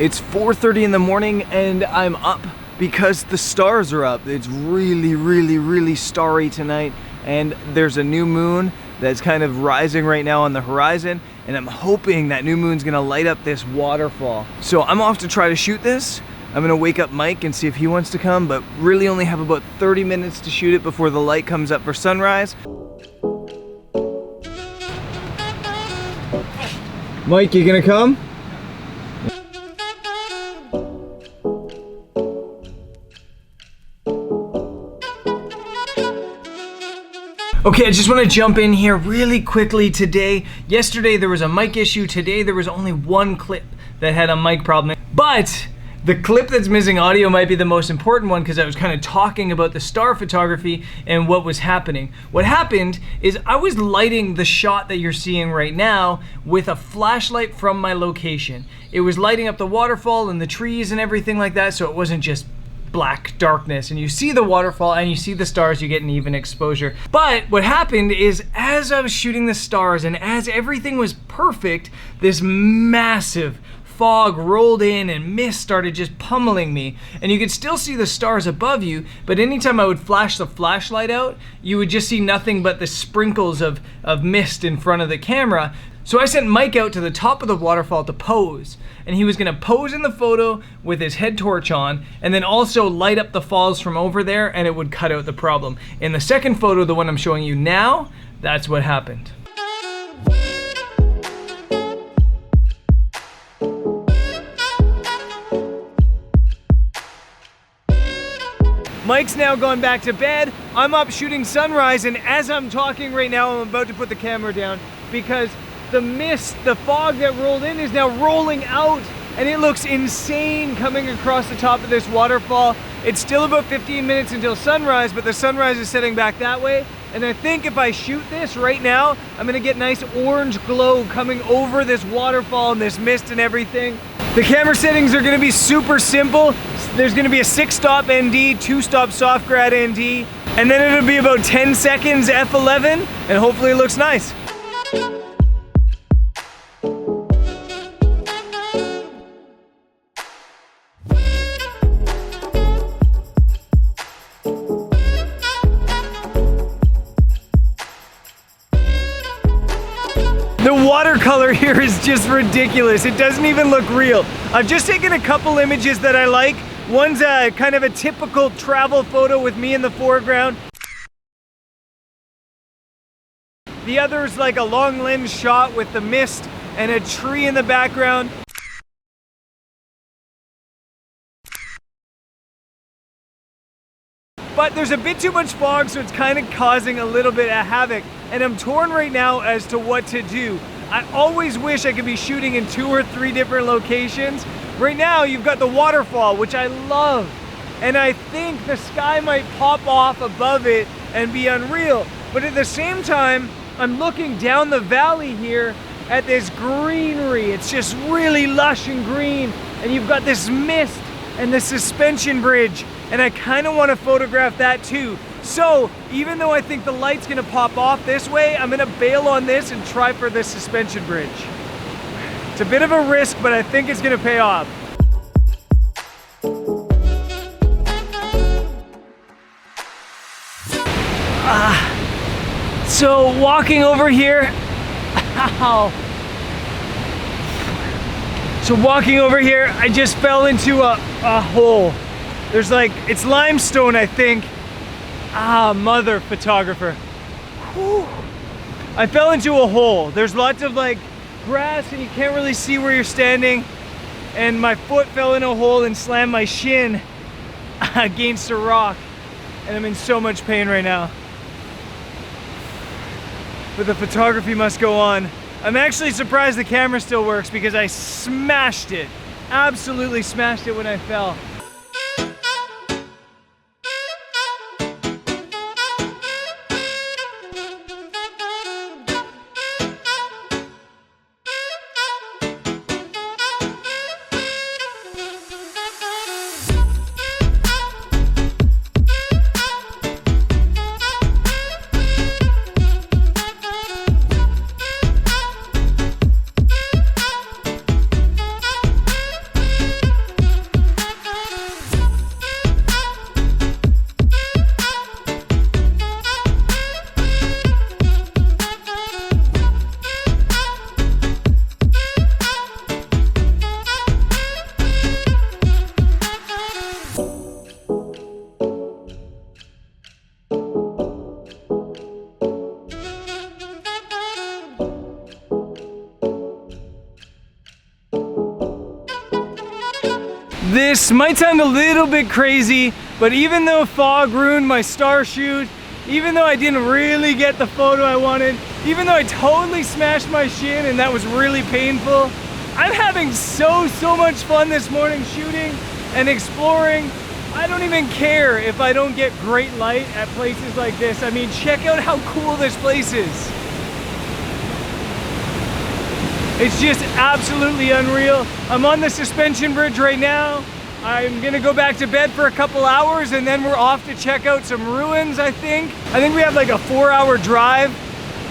It's 4:30 in the morning and I'm up because the stars are up. It's really starry tonight, and there's a new moon that's kind of rising right now on the horizon, and I'm hoping that new moon's gonna light up this waterfall. So I'm off to try to shoot this. I'm gonna wake up Mike and see if he wants to come, but really only have about 30 minutes to shoot it before the light comes up for sunrise. Mike, you gonna come? Okay, I just want to jump in here really quickly today. Yesterday there was a mic issue. Today there was only one clip that had a mic problem. But the clip that's missing audio might be the most important one because I was kind of talking about the star photography and what was happening. What happened is I was lighting the shot that you're seeing right now with a flashlight from my location. It was lighting up the waterfall and the trees and everything like that, so it wasn't just black darkness, and you see the waterfall and you see the stars, you get an even exposure. But what happened is, as I was shooting the stars and as everything was perfect, this massive fog rolled in and mist started just pummeling me, and you could still see the stars above you, but anytime I would flash the flashlight out, you would just see nothing but the sprinkles of mist in front of the camera. So I sent Mike out to the top of the waterfall to pose, and he was gonna pose in the photo with his head torch on and then also light up the falls from over there, and it would cut out the problem. In the second photo, the one I'm showing you now, that's what happened. Mike's now gone back to bed. I'm up shooting sunrise, and as I'm talking right now, I'm about to put the camera down because the mist, the fog that rolled in is now rolling out, and it looks insane coming across the top of this waterfall. It's still about 15 minutes until sunrise, but the sunrise is setting back that way. And I think if I shoot this right now, I'm gonna get nice orange glow coming over this waterfall and this mist and everything. The camera settings are gonna be super simple. There's gonna be a 6-stop ND, 2-stop soft grad ND, and then it'll be about 10 seconds f11, and hopefully it looks nice. The watercolor here is just ridiculous. It doesn't even look real. I've just taken a couple images that I like. One's kind of a typical travel photo with me in the foreground. The other's like a long lens shot with the mist and a tree in the background. But there's a bit too much fog, so it's kind of causing a little bit of havoc. And I'm torn right now as to what to do. I always wish I could be shooting in 2 or 3 different locations. Right now, you've got the waterfall, which I love. And I think the sky might pop off above it and be unreal. But at the same time, I'm looking down the valley here at this greenery. It's just really lush and green. And you've got this mist and the suspension bridge. And I kind of want to photograph that too. So even though I think the light's gonna pop off this way, I'm gonna bail on this and try for this suspension bridge. It's a bit of a risk, but I think it's gonna pay off. So walking over here, I just fell into a hole. There's like, it's limestone, I think. Mother photographer. Whew. I fell into a hole. There's lots of like grass and you can't really see where you're standing. And my foot fell in a hole and slammed my shin against a rock. And I'm in so much pain right now. But the photography must go on. I'm actually surprised the camera still works because I smashed it. Absolutely smashed it when I fell. This might sound a little bit crazy, but even though fog ruined my star shoot, even though I didn't really get the photo I wanted, even though I totally smashed my shin and that was really painful, I'm having so much fun this morning shooting and exploring. I don't even care if I don't get great light at places like this. I mean, check out how cool this place is. It's just absolutely unreal. I'm on the suspension bridge right now. I'm gonna go back to bed for a couple hours and then we're off to check out some ruins, I think. I think we have like a 4-hour drive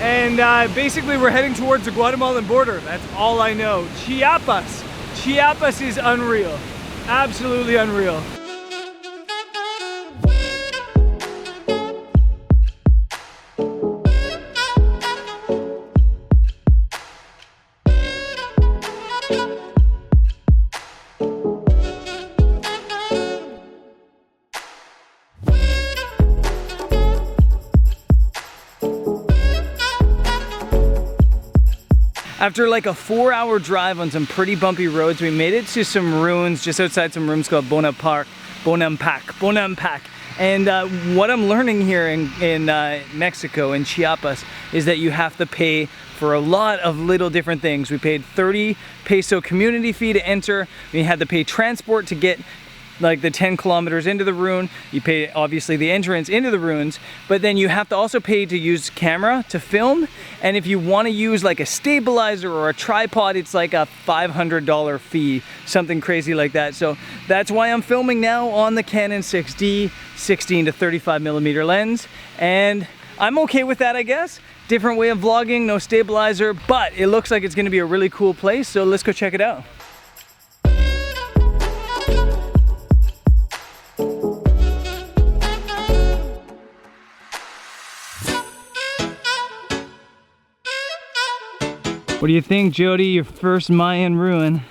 and basically we're heading towards the Guatemalan border. That's all I know. Chiapas. Chiapas is unreal. Absolutely unreal. After like a 4-hour drive on some pretty bumpy roads, we made it to some ruins just outside some rooms called Bonampak. And what I'm learning here in Mexico, in Chiapas, is that you have to pay for a lot of little different things. We paid 30 peso community fee to enter. We had to pay transport to get like the 10 kilometers into the ruin. You pay obviously the entrance into the ruins, but then you have to also pay to use camera to film. And if you want to use like a stabilizer or a tripod, it's like a $500 fee, something crazy like that. So that's why I'm filming now on the Canon 6D 16 to 35 millimeter lens. And I'm okay with that, I guess. Different way of vlogging, no stabilizer, but it looks like it's gonna be a really cool place. So let's go check it out. What do you think, Jody? Your first Mayan ruin.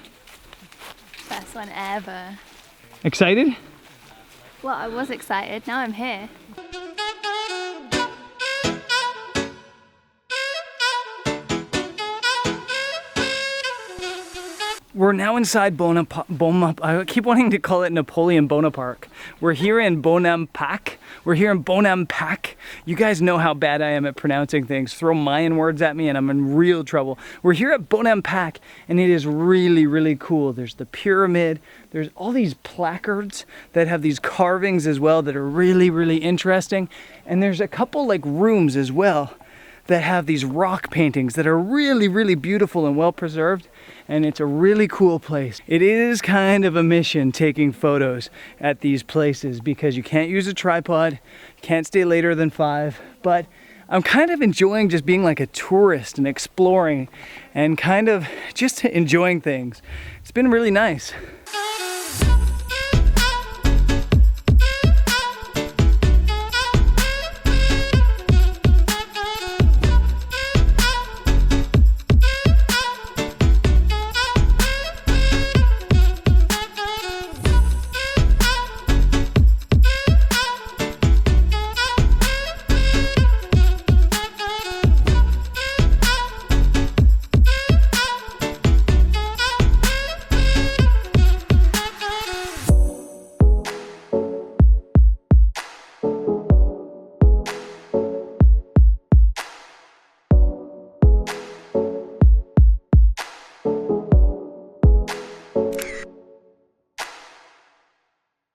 Best one ever. Excited? Well, I was excited. Now I'm here. We're now inside Bonampak. I keep wanting to call it Napoleon Bonaparte. We're here in Bonampak. You guys know how bad I am at pronouncing things. Throw Mayan words at me and I'm in real trouble. We're here at Bonampak and it is really cool. There's the pyramid. There's all these placards that have these carvings as well that are really interesting. And there's a couple like rooms as well that have these rock paintings that are really beautiful and well preserved. And it's a really cool place. It is kind of a mission taking photos at these places because you can't use a tripod, can't stay later than 5, but I'm kind of enjoying just being like a tourist and exploring and kind of just enjoying things. It's been really nice.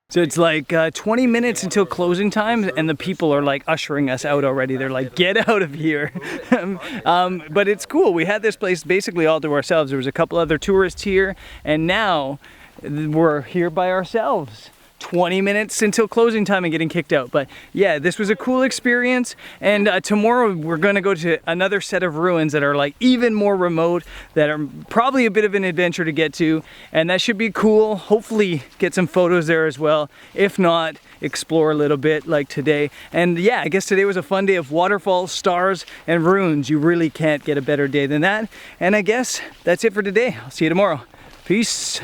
So it's like 20 minutes until closing time and the people are like ushering us out already. They're like, get out of here. But it's cool. We had this place basically all to ourselves. There was a couple other tourists here and now we're here by ourselves. 20 minutes until closing time and getting kicked out. But yeah, this was a cool experience. And tomorrow we're gonna go to another set of ruins that are like even more remote, that are probably a bit of an adventure to get to. And that should be cool. Hopefully get some photos there as well. If not, explore a little bit like today. And yeah, I guess today was a fun day of waterfalls, stars, and ruins. You really can't get a better day than that. And I guess that's it for today. I'll see you tomorrow. Peace.